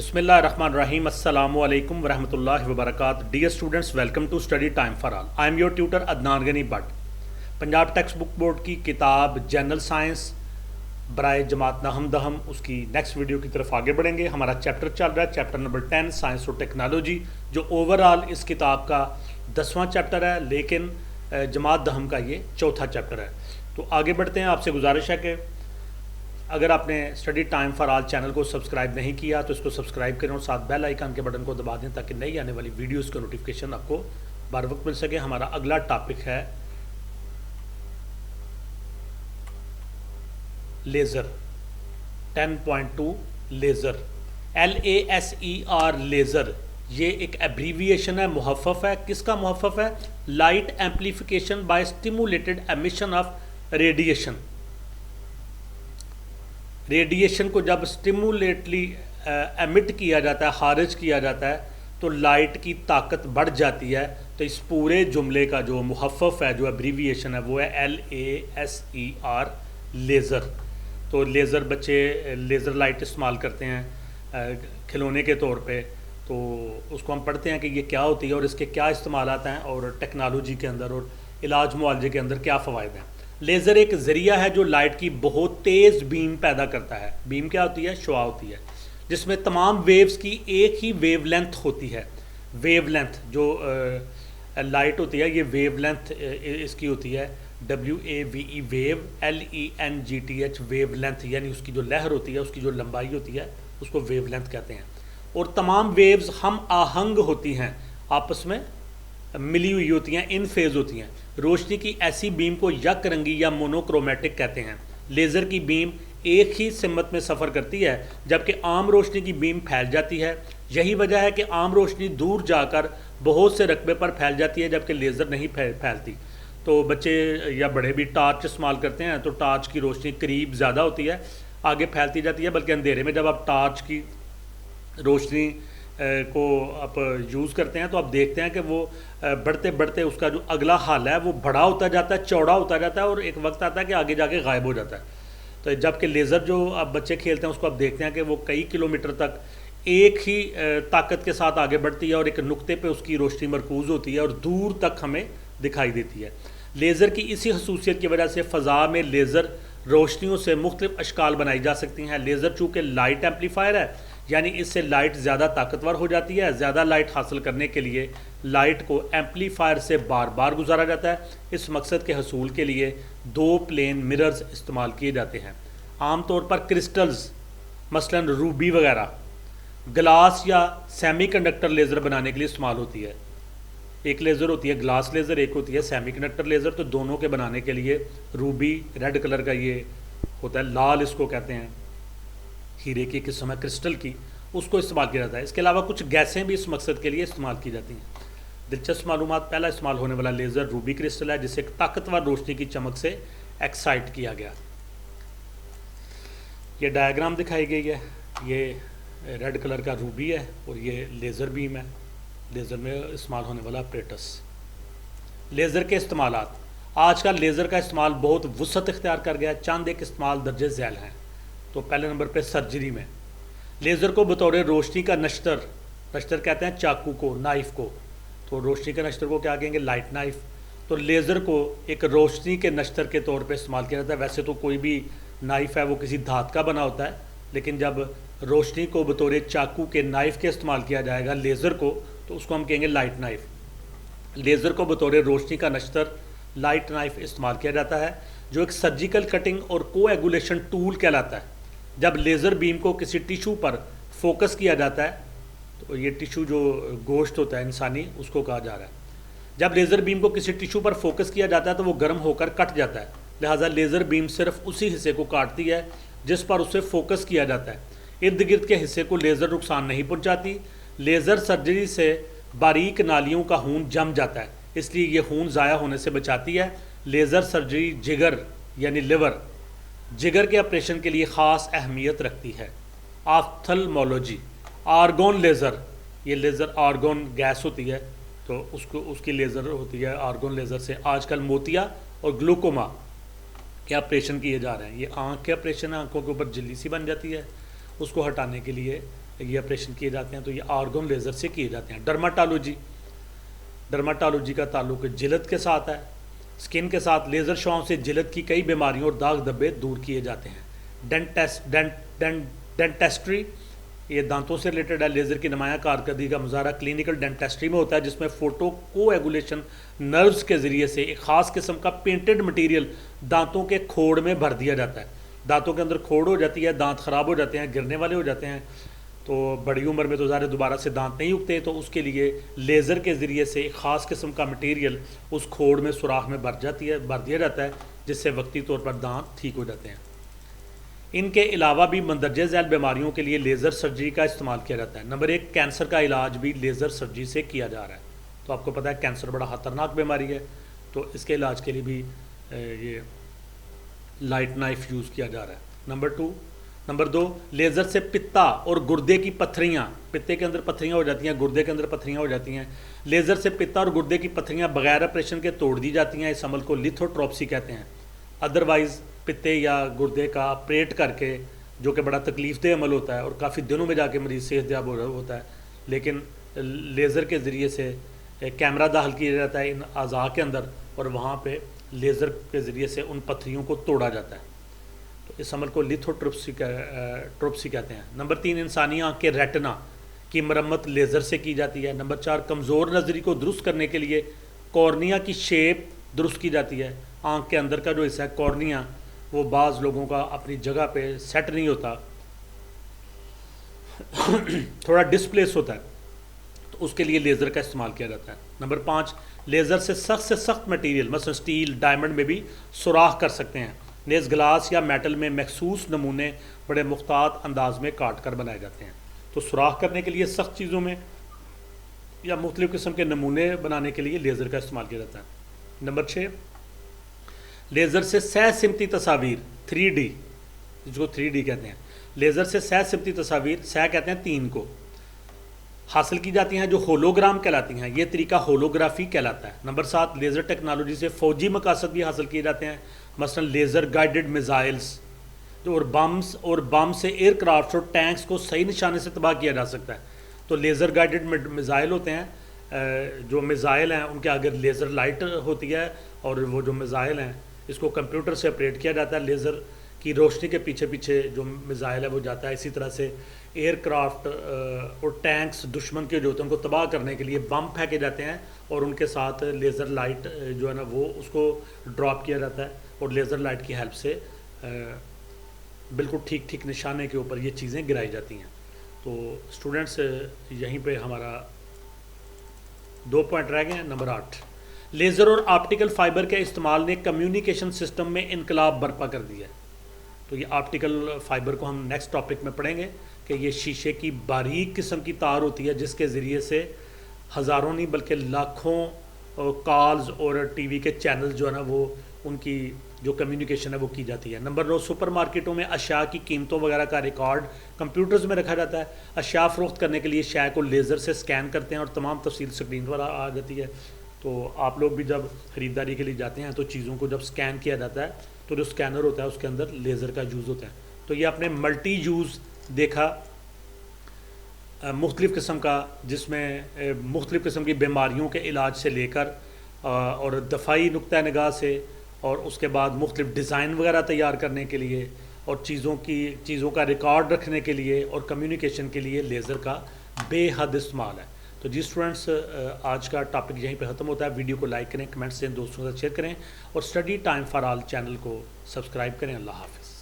Bismillahirrahmanirrahim. Assalamu alaikum wa rahmatullahi wa barakatuh. Dear students, welcome to Study Time for All. I am your tutor Adnan Ghani Bhatt. Punjab text book board की किताब general science बराए जमात नहम दहम उसकी next video की तरफ आगे बढ़ेंगे। हमारा चैप्टर चल रहा है चैप्टर नंबर 10 साइंस और टेक्नोलॉजी, जो ओवरऑल इस किताब का 10वां चैप्टर है, लेकिन जमात दहम का ये चौथा चैप्टर है। तो आगे बढ़ते हैं। आपसे गुजारिश है कि अगर आपने study time for all channel को सब्सक्राइब नहीं किया तो इसको सब्सक्राइब करें और साथ बेल आइकन के बटन को दबा दें ताकि नई आने वाली वीडियोस का नोटिफिकेशन आपको बर वक्त मिल सके। हमारा अगला टॉपिक है लेज़र 10.2 लेज़र, LASER लेज़र। ये एक एब्रीविएशन है, मुहफ़्फ़फ़ है। किसका मुहफ़्फ़फ़ है? Light amplification by stimulated emission of radiation. Radiation को जब स्टिमुलेटली एमिट किया जाता है, खारिज किया जाता है, तो लाइट की ताकत बढ़ जाती है। तो इस पूरे जुमले का जो मुहफ़्फ़फ़ है, जो एब्रीविएशन है, वो है LASER लेज़र। तो लेज़र, बच्चे लेज़र लाइट इस्तेमाल करते हैं खिलौने के तौर पे, तो उसको हम पढ़ते हैं कि ये क्या होती है और इसके क्या इस्तेमालात हैं और टेक्नोलॉजी के अंदर और इलाज मुआलजे के अंदर क्या फ़वाइद हैं। लेज़र एक ज़रिया है जो लाइट की बहुत तेज़ बीम पैदा करता है। बीम क्या होती है? शुआ होती है, जिसमें तमाम वेव्स की एक ही वेव लेंथ होती है। वेव लेंथ जो लाइट होती है, ये वेव लेंथ इसकी होती है WAVE wave, LENGTH wave length, यानी उसकी जो लहर होती है, उसकी जो लंबाई होती है, उसको वेव लेंथ कहते हैं। और तमाम वेव्स हम आहंग होती हैं, आपस में मिली हुई होती हैं, इन फेज़ होती हैं। रोशनी की ऐसी बीम को यक रंगी या मोनोक्रोमेटिक कहते हैं। लेज़र की बीम एक ही सिमत में सफ़र करती है, जबकि आम रोशनी की बीम फैल जाती है। यही वजह है कि आम रोशनी दूर जाकर बहुत से रकबे पर फैल जाती है, जबकि लेज़र नहीं फैलती। तो बच्चे या बड़े भी टार्च इस्तेमाल करते हैं, तो टार्च की रोशनी करीब ज़्यादा होती है, आगे फैलती जाती है, बल्कि अंधेरे में जब आप टार्च की रोशनी को आप यूज़ करते हैं तो आप देखते हैं कि वो बढ़ते बढ़ते उसका जो अगला हाल है वो बड़ा होता जाता है, चौड़ा होता जाता है, और एक वक्त आता है कि आगे जाके गायब हो जाता है। तो जबकि लेज़र जो आप बच्चे खेलते हैं उसको आप देखते हैं कि वो कई किलोमीटर तक एक ही ताकत के साथ आगे बढ़ती है और एक नुक्ते पे उसकी रोशनी मरकूज़ होती है और दूर तक हमें दिखाई देती है। लेज़र की इसी खसूसियत की वजह से फ़ज़ा में लेज़र रोशनियों से मुख्तलिफ अशकाल बनाई जा सकती हैं। लेज़र चूँकि लाइट एम्पलीफायर है, यानी इससे लाइट ज़्यादा ताकतवर हो जाती है। ज़्यादा लाइट हासिल करने के लिए लाइट को एम्पलीफायर से बार बार गुजारा जाता है। इस मकसद के हसूल के लिए 2 प्लेन मिरर्स इस्तेमाल किए जाते हैं। आम तौर पर क्रिस्टल्स, मसलन रूबी वगैरह, ग्लास या सेमीकंडक्टर लेज़र बनाने के लिए इस्तेमाल होती है। एक लेज़र होती है ग्लास लेज़र, एक होती है सेमीकंडक्टर लेज़र। तो दोनों के बनाने के लिए रूबी, रेड कलर का ये होता है, लाल इसको कहते हैं, हीरे की किस्म है क्रिस्टल की, उसको इस्तेमाल किया जाता है। इसके अलावा कुछ गैसें भी इस मकसद के लिए इस्तेमाल की जाती हैं। दिलचस्प मालूमात, पहला इस्तेमाल होने वाला लेज़र रूबी क्रिस्टल है, जिसे एक ताकतवर रोशनी की चमक से एक्साइट किया गया। ये डायग्राम दिखाई गई है, ये रेड कलर का रूबी है और ये लेज़र बीम है, लेज़र में इस्तेमाल होने वाला अपरेटस। लेज़र के इस्तेमालात, आजकल लेज़र का इस्तेमाल बहुत वुसअत इख्तियार कर गया है। चंद एक इस्तेमाल दर्जे झैल हैं। तो पहले नंबर पे सर्जरी में लेज़र को बतौर रोशनी का नश्तर, नश्तर कहते हैं चाकू को, नाइफ़ को, तो रोशनी के नश्तर को क्या कहेंगे? Light knife. तो लेज़र को एक रोशनी के नश्तर के तौर पे इस्तेमाल किया जाता है। वैसे तो कोई भी नाइफ़ है वो किसी धात का बना होता है, लेकिन जब रोशनी को बतौर चाकू के नाइफ़ के इस्तेमाल किया जाएगा लेज़र को, तो उसको हम कहेंगे लाइट नाइफ़। लेज़र को बतौर रोशनी का नश्तर, लाइट नाइफ़ इस्तेमाल किया जाता है, जो एक सर्जिकल कटिंग और कोएगुलेशन टूल कहलाता है। जब लेज़र बीम को किसी टिशू पर फोकस किया जाता है, तो ये टिशू जो गोश्त होता है इंसानी, उसको कहा जा रहा है। जब लेज़र बीम को किसी टिशू पर फोकस किया जाता है तो वो गर्म होकर कट जाता है, लिहाजा लेज़र बीम सिर्फ उसी हिस्से को काटती है जिस पर उसे फोकस किया जाता है। इर्द गिर्द के हिस्से को लेज़र नुकसान नहीं पहुँचाती। लेज़र सर्जरी से बारीक नालियों का खून जम जाता है, इसलिए ये खून ज़ाया होने से बचाती है। लेज़र सर्जरी जिगर यानी लिवर, जिगर के ऑपरेशन के लिए ख़ास अहमियत रखती है। ऑफ्थल्मोलॉजी, आर्गोन लेज़र, ये लेज़र आर्गोन गैस होती है, तो उसकी लेज़र होती है आर्गोन लेज़र से। आजकल मोतिया और ग्लूकोमा के ऑपरेशन किए जा रहे हैं। ये आँख के ऑपरेशन है, आँखों के ऊपर झिल्ली सी बन जाती है, उसको हटाने के लिए یہ آپریشن کیے جاتے ہیں تو یہ آرگن لیزر سے کیے جاتے ہیں. ڈرماٹالوجی کا تعلق جلد کے ساتھ ہے. اسکن کے ساتھ لیزر شعاؤں سے جلد کی کئی بیماریوں اور داغ دھبے دور کیے جاتے ہیں. ڈینٹسٹری یہ دانتوں سے ریلیٹڈ ہے. لیزر کی نمایاں کارکردگی کا مظاہرہ کلینکل ڈینٹسٹری میں ہوتا ہے جس میں فوٹو کو ایگولیشن نروز کے ذریعے سے ایک خاص قسم کا پینٹڈ مٹیریل دانتوں کے کھوڑ میں بھر دیا جاتا ہے. دانتوں کے اندر کھوڑ ہو جاتی ہے, دانت خراب ہو جاتے ہیں, گرنے والے ہو جاتے ہیں, تو بڑی عمر میں تو ظاہر دوبارہ سے دانت نہیں اگتے, تو اس کے لیے لیزر کے ذریعے سے ایک خاص قسم کا مٹیریل اس کھوڑ میں سوراخ میں بھر دیا جاتا ہے جس سے وقتی طور پر دانت ٹھیک ہو جاتے ہیں. ان کے علاوہ بھی مندرجہ ذیل بیماریوں کے لیے لیزر سرجری کا استعمال کیا جاتا ہے. نمبر 1, کینسر کا علاج بھی لیزر سرجری سے کیا جا رہا ہے. تو آپ کو پتہ ہے کینسر بڑا خطرناک بیماری ہے, تو اس کے علاج کے لیے بھی یہ لائٹ نائف یوز کیا جا رہا ہے. نمبر 2, لیزر سے پتا اور گردے کی پتھریاں, پتے کے اندر پتھریاں ہو جاتی ہیں, گردے کے اندر پتھریاں ہو جاتی ہیں, لیزر سے پتا اور گردے کی پتھریاں بغیر آپریشن کے توڑ دی جاتی ہیں. اس عمل کو لیتھوٹراپسی کہتے ہیں. ادروائز پتے یا گردے کا آپریٹ کر کے, جو کہ بڑا تکلیف دہ عمل ہوتا ہے اور کافی دنوں میں جا کے مریض صحت یاب ہوتا ہے, لیکن لیزر کے ذریعے سے کیمرہ داخل کیا جاتا ہے ان اعضاء کے اندر اور وہاں پہ لیزر کے ذریعے سے ان پتھریوں کو توڑا جاتا ہے. تو اس عمل کو لیتھوٹراپسی کہتے ہیں. نمبر 3, انسانی آنکھ کے ریٹنا کی مرمت لیزر سے کی جاتی ہے. نمبر 4, کمزور نظری کو درست کرنے کے لیے کورنیا کی شیپ درست کی جاتی ہے. آنکھ کے اندر کا جو حصہ ہے کورنیا, وہ بعض لوگوں کا اپنی جگہ پہ سیٹ نہیں ہوتا, تھوڑا ڈسپلیس ہوتا ہے, تو اس کے لیے لیزر کا استعمال کیا جاتا ہے. نمبر 5, لیزر سے سخت مٹیریل مثلا سٹیل, ڈائمنڈ میں بھی سوراخ کر سکتے ہیں. نیز گلاس یا میٹل میں مخصوص نمونے بڑے محتاط انداز میں کاٹ کر بنائے جاتے ہیں. تو سوراخ کرنے کے لیے سخت چیزوں میں یا مختلف قسم کے نمونے بنانے کے لیے لیزر کا استعمال کیا جاتا ہے. نمبر 6, لیزر سے سہ سمتی تصاویر 3D, جس کو 3D کہتے ہیں, لیزر سے سہ سمتی تصاویر, سہ کہتے ہیں 3 کو, حاصل کی جاتی ہیں جو ہولوگرام کہلاتی ہیں. یہ طریقہ ہولوگرافی کہلاتا ہے. نمبر 7, لیزر ٹیکنالوجی سے فوجی مقاصد بھی حاصل کیے جاتے ہیں. مثلا لیزر گائیڈڈ میزائلز اور بم سے ایئر کرافٹس اور ٹینکس کو صحیح نشانے سے تباہ کیا جا سکتا ہے. تو لیزر گائیڈڈ میزائل ہوتے ہیں, جو میزائل ہیں ان کے اگر لیزر لائٹ ہوتی ہے, اور وہ جو میزائل ہیں اس کو کمپیوٹر سے آپریٹ کیا جاتا ہے. لیزر کی روشنی کے پیچھے جو میزائل ہے وہ جاتا ہے. اسی طرح سے ایئر کرافٹ اور ٹینکس دشمن کے جو ہوتے ہیں ان کو تباہ کرنے کے لیے بم پھینکے جاتے ہیں, اور ان کے ساتھ لیزر لائٹ جو ہے نا وہ اس کو ڈراپ کیا جاتا ہے, اور لیزر لائٹ کی ہیلپ سے بالکل ٹھیک نشانے کے اوپر یہ چیزیں گرائی جاتی ہیں. تو اسٹوڈنٹس یہیں پہ ہمارا 2 پوائنٹ رہ گئے ہیں. نمبر 8, لیزر اور آپٹیکل فائبر کے استعمال نے کمیونیکیشن سسٹم میں انقلاب برپا کر دیا ہے. تو یہ آپٹیکل فائبر کو ہم نیکسٹ ٹاپک میں پڑھیں گے کہ یہ شیشے کی باریک قسم کی تار ہوتی ہے جس کے ذریعے سے ہزاروں نہیں بلکہ لاکھوں کالز اور ٹی وی کے چینل جو ہے نا وہ ان کی جو کمیونیکیشن ہے وہ کی جاتی ہے. نمبر 9, سپر مارکیٹوں میں اشیاء کی قیمتوں وغیرہ کا ریکارڈ کمپیوٹرز میں رکھا جاتا ہے. اشیاء فروخت کرنے کے لیے شے کو لیزر سے سکین کرتے ہیں اور تمام تفصیل اسکرین پر آ جاتی ہے. تو آپ لوگ بھی جب خریداری کے لیے جاتے ہیں تو چیزوں کو جب سکین کیا جاتا ہے تو جو سکینر ہوتا ہے اس کے اندر لیزر کا یوز ہوتا ہے. تو یہ آپ نے ملٹی یوز دیکھا مختلف قسم کا, جس میں مختلف قسم کی بیماریوں کے علاج سے لے کر اور دفاعی نقطہ نگاہ سے, اور اس کے بعد مختلف ڈیزائن وغیرہ تیار کرنے کے لیے, اور چیزوں کا ریکارڈ رکھنے کے لیے, اور کمیونیکیشن کے لیے لیزر کا بے حد استعمال ہے. تو جی اسٹوڈنٹس, آج کا ٹاپک یہیں پہ ختم ہوتا ہے. ویڈیو کو لائک کریں, کمنٹس دیں, دوستوں کے ساتھ شیئر کریں, اور study time for all channel کو سبسکرائب کریں. اللہ حافظ.